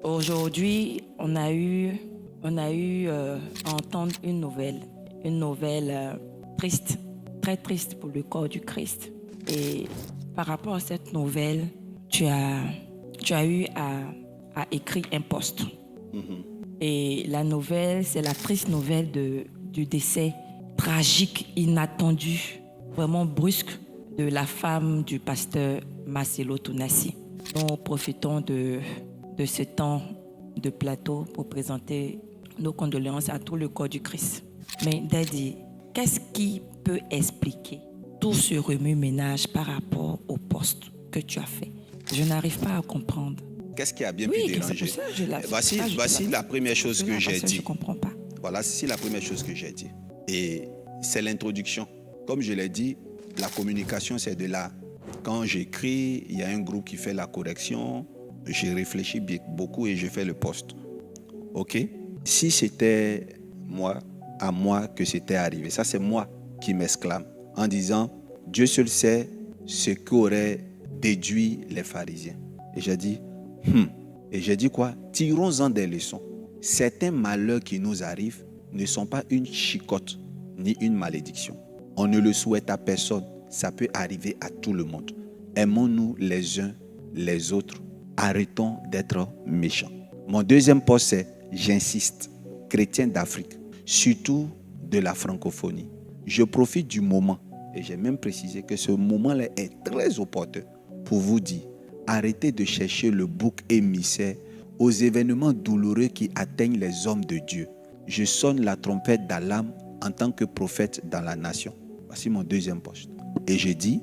Aujourd'hui, on a eu à entendre une nouvelle triste, très triste pour le corps du Christ. Et par rapport à cette nouvelle, tu as, tu as eu à écrire un post. Et la nouvelle, c'est la triste nouvelle du décès tragique, inattendu, vraiment brusque de la femme du pasteur Marcelo Tounassi. Nous profitons de ce temps de plateau pour présenter nos condoléances à tout le corps du Christ. Mais Daddy, qu'est-ce qui peut expliquer tout ce remue-ménage par rapport au poste que tu as fait? Je n'arrive pas à comprendre. Qu'est-ce qui a bien pu Oui, c'est déranger? pour ça que je l'ai Voici la première chose que j'ai parce que je dit. ne comprends pas. Voilà, c'est la première chose que j'ai dit. Et c'est l'introduction. Comme je l'ai dit, la communication, c'est de là. Quand j'écris, il y a un groupe qui fait la correction. J'ai réfléchi beaucoup et je fais le post. OK? Si c'était à moi que c'était arrivé, ça c'est moi qui m'exclame en disant, Dieu seul sait ce qu'auraient déduit les pharisiens. Et j'ai dit, Et j'ai dit quoi? Tirons-en des leçons. Certains malheurs qui nous arrivent ne sont pas une chicotte ni une malédiction. On ne le souhaite à personne. Ça peut arriver à tout le monde. Aimons-nous les uns les autres. Arrêtons d'être méchants. Mon deuxième poste, c'est j'insiste, chrétiens d'Afrique, surtout de la francophonie. Je profite du moment, et j'ai même précisé que ce moment-là est très opportun pour vous dire, arrêtez de chercher le bouc émissaire aux événements douloureux qui atteignent les hommes de Dieu. Je sonne la trompette d'alarme en tant que prophète dans la nation. Voici mon deuxième poste. Et je dis,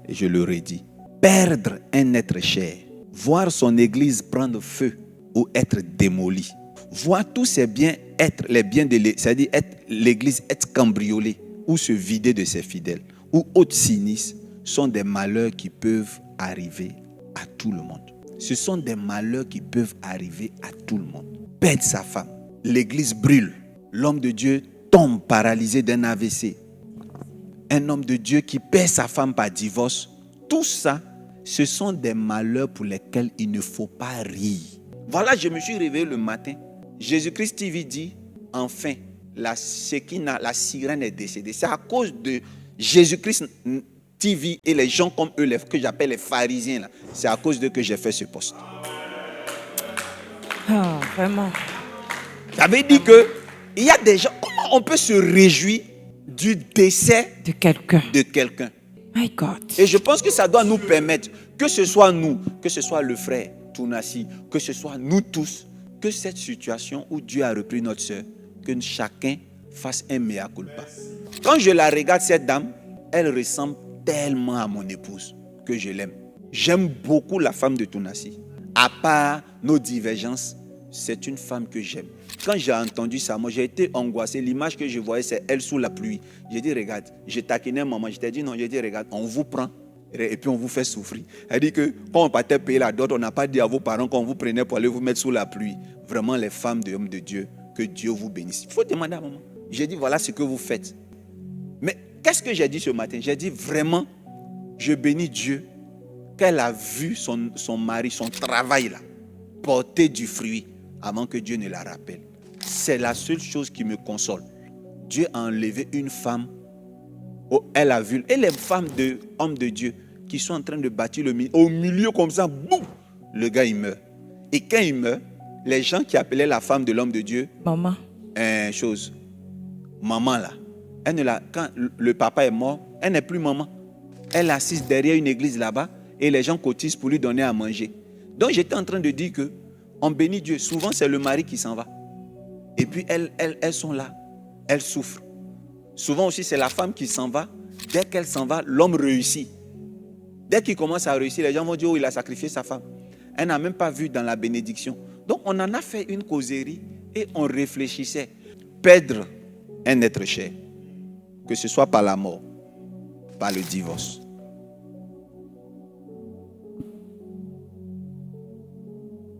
et je le redis, perdre un être cher, voir son église prendre feu ou être démolie, voir tous ses biens être les biens de l'église, c'est-à-dire l'église être cambriolée ou se vider de ses fidèles ou autres sinistres, sont des malheurs qui peuvent arriver à tout le monde. Ce sont des malheurs qui peuvent arriver à tout le monde. Perdre sa femme, l'église brûle, l'homme de Dieu tombe paralysé d'un AVC, un homme de Dieu qui perd sa femme par divorce, tout ça, ce sont des malheurs pour lesquels il ne faut pas rire. Voilà, je me suis réveillé le matin. Jésus-Christ TV dit, enfin, la sirène est décédée. C'est à cause de Jésus-Christ TV et les gens comme eux, que j'appelle les pharisiens, là. C'est à cause d'eux que j'ai fait ce poste. Ah, vraiment. Ça veut dire que il y a des gens, comment on peut se réjouir du décès De quelqu'un. de quelqu'un? My God. Et je pense que ça doit nous permettre, que ce soit nous, que ce soit le frère Tounassi, que ce soit nous tous, que cette situation où Dieu a repris notre soeur, que chacun fasse un mea culpa. Quand je la regarde, cette dame, elle ressemble tellement à mon épouse que je l'aime. J'aime beaucoup la femme de Tounassi. À part nos divergences, c'est une femme que j'aime. Quand j'ai entendu ça, moi j'ai été angoissé. L'image que je voyais, c'est elle sous la pluie. J'ai dit, regarde, j'ai taquiné maman. Je t'ai dit non, j'ai dit, regarde, on vous prend et puis on vous fait souffrir. Elle dit que quand on partait payer la dot, on n'a pas dit à vos parents qu'on vous prenait pour aller vous mettre sous la pluie. Vraiment, les femmes de hommes de Dieu, que Dieu vous bénisse. Il faut demander à maman. J'ai dit, voilà ce que vous faites. Mais qu'est-ce que j'ai dit ce matin? J'ai dit, vraiment, je bénis Dieu qu'elle a vu son mari, son travail là, porter du fruit avant que Dieu ne la rappelle. C'est la seule chose qui me console. Dieu a enlevé une femme. Oh, elle a vu. Et les femmes de hommes de Dieu qui sont en train de bâtir le milieu, au milieu comme ça, boum, le gars il meurt. Et quand il meurt, les gens qui appelaient la femme de l'homme de Dieu, Maman. Maman là, quand le papa est mort, elle n'est plus maman. Elle est assise derrière une église là-bas et les gens cotisent pour lui donner à manger. Donc j'étais en train de dire que on bénit Dieu. Souvent c'est le mari qui s'en va. Et puis elles sont là. Elles souffrent. Souvent aussi c'est la femme qui s'en va. Dès qu'elle s'en va, l'homme réussit. Dès qu'il commence à réussir, les gens vont dire, oh, il a sacrifié sa femme. Elle n'a même pas vu dans la bénédiction. Donc on en a fait une causerie et on réfléchissait. Perdre un être cher, que ce soit par la mort, par le divorce.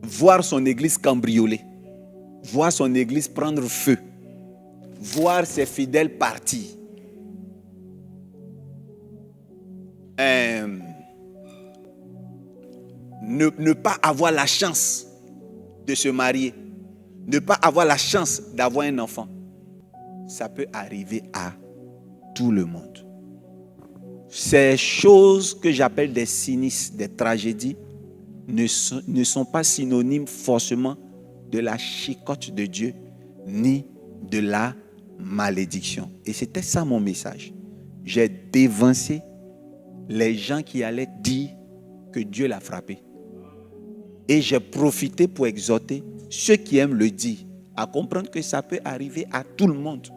Voir son église cambriolée, voir son église prendre feu, voir ses fidèles partir. Ne pas avoir la chance de se marier, ne pas avoir la chance d'avoir un enfant, ça peut arriver à tout le monde. Ces choses que j'appelle des sinistres, des tragédies, ne sont pas synonymes forcément de la chicotte de Dieu, ni de la malédiction. Et c'était ça mon message. J'ai dévancé les gens qui allaient dire que Dieu l'a frappé. Et j'ai profité pour exhorter ceux qui aiment le dire à comprendre que ça peut arriver à tout le monde.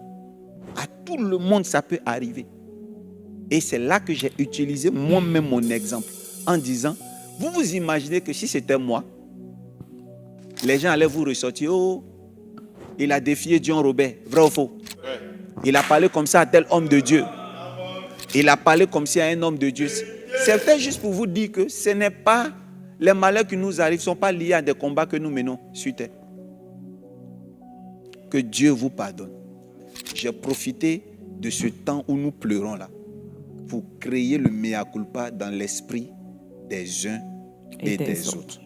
À tout le monde, ça peut arriver. Et c'est là que j'ai utilisé moi-même mon exemple en disant, vous vous imaginez que si c'était moi, les gens allaient vous ressortir, oh, il a défié Dion Robert, vrai ou faux? Il a parlé comme ça à tel homme de Dieu. Il a parlé comme si à un homme de Dieu. C'est peut-être juste pour vous dire que ce n'est pas, les malheurs qui nous arrivent ne sont pas liés à des combats que nous menons sur terre. Que Dieu vous pardonne. J'ai profité de ce temps où nous pleurons là pour créer le mea culpa dans l'esprit des uns et des autres.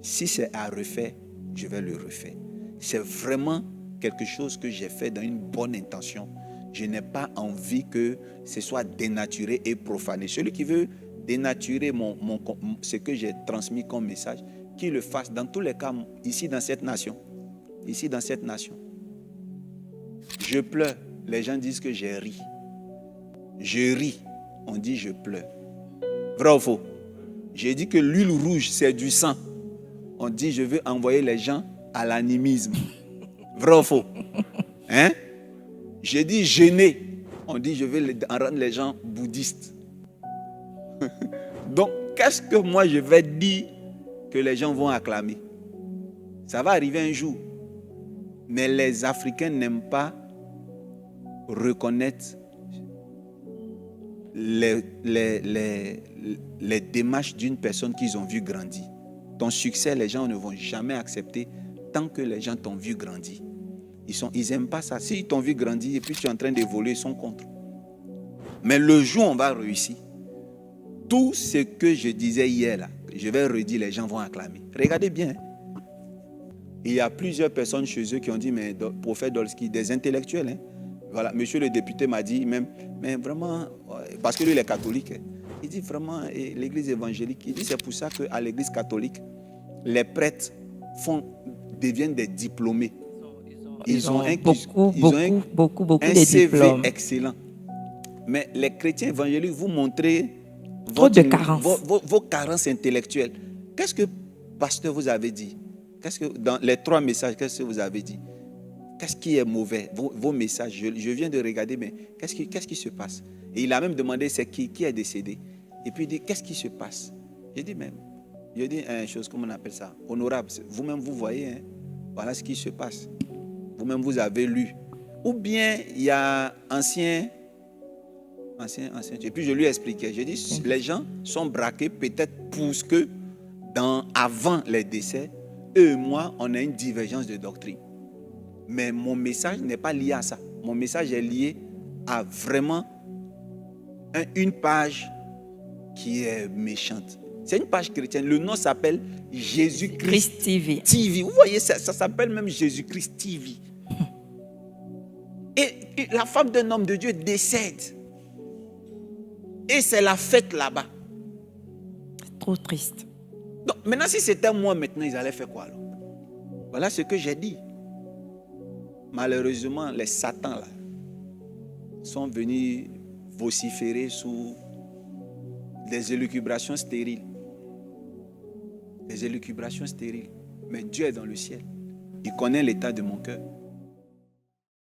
Si c'est à refaire, je vais le refaire. C'est vraiment quelque chose que j'ai fait dans une bonne intention. Je n'ai pas envie que ce soit dénaturé et profané. Celui qui veut dénaturer ce que j'ai transmis comme message, qu'il le fasse dans tous les cas, ici dans cette nation. Ici dans cette nation. Je pleure. Les gens disent que j'ai ri. Je ris. On dit je pleure. Vrai ou faux? J'ai dit que l'huile rouge, c'est du sang. On dit je veux envoyer les gens à l'animisme. Vrai ou faux? Hein? J'ai dit jeûner. On dit je veux rendre les gens bouddhistes. Donc, qu'est-ce que moi je vais dire que les gens vont acclamer? Ça va arriver un jour. Mais les Africains n'aiment pas reconnaître les démarches d'une personne qu'ils ont vu grandir. Ton succès, les gens ne vont jamais accepter tant que les gens t'ont vu grandir. Ils n'aiment pas ça. S'ils t'ont vu grandir et puis tu es en train d'évoluer, ils sont contre. Mais le jour où on va réussir, tout ce que je disais hier, là, je vais redire, les gens vont acclamer. Regardez bien. Il y a plusieurs personnes chez eux qui ont dit, mais prophète Dolski, des intellectuels. Hein. Voilà, monsieur le député m'a dit, mais vraiment, parce que lui, il est catholique. Hein. Il dit vraiment, l'église évangélique, il dit, c'est pour ça qu'à l'église catholique, les prêtres deviennent des diplômés. Ils ont beaucoup de CV diplômes. excellent. Mais les chrétiens évangéliques, vous montrez vos carences intellectuelles. Qu'est-ce que pasteur vous avez dit? Qu'est-ce que dans les 3 messages, qu'est-ce que vous avez dit? Qu'est-ce qui est mauvais? Vos messages, je viens de regarder, mais qu'est-ce qui se passe? Et il a même demandé c'est qui est décédé. Et puis il dit qu'est-ce qui se passe? J'ai dit une chose, comment on appelle ça? Honorable. Vous-même vous voyez, hein? Voilà ce qui se passe. Vous-même vous avez lu. Ou bien il y a ancien. Et puis je lui ai expliqué. J'ai dit les gens sont braqués peut-être parce que avant les décès, eux et moi, on a une divergence de doctrine. Mais mon message n'est pas lié à ça. Mon message est lié à vraiment une page qui est méchante. C'est une page chrétienne. Le nom s'appelle Jésus-Christ TV. Vous voyez, ça s'appelle même Jésus-Christ TV. Et la femme d'un homme de Dieu décède. Et c'est la fête là-bas. C'est trop triste. Donc maintenant, si c'était moi, maintenant, ils allaient faire quoi alors? Voilà ce que j'ai dit. Malheureusement, les satans là sont venus vociférer sous des élucubrations stériles. Des élucubrations stériles. Mais Dieu est dans le ciel. Il connaît l'état de mon cœur.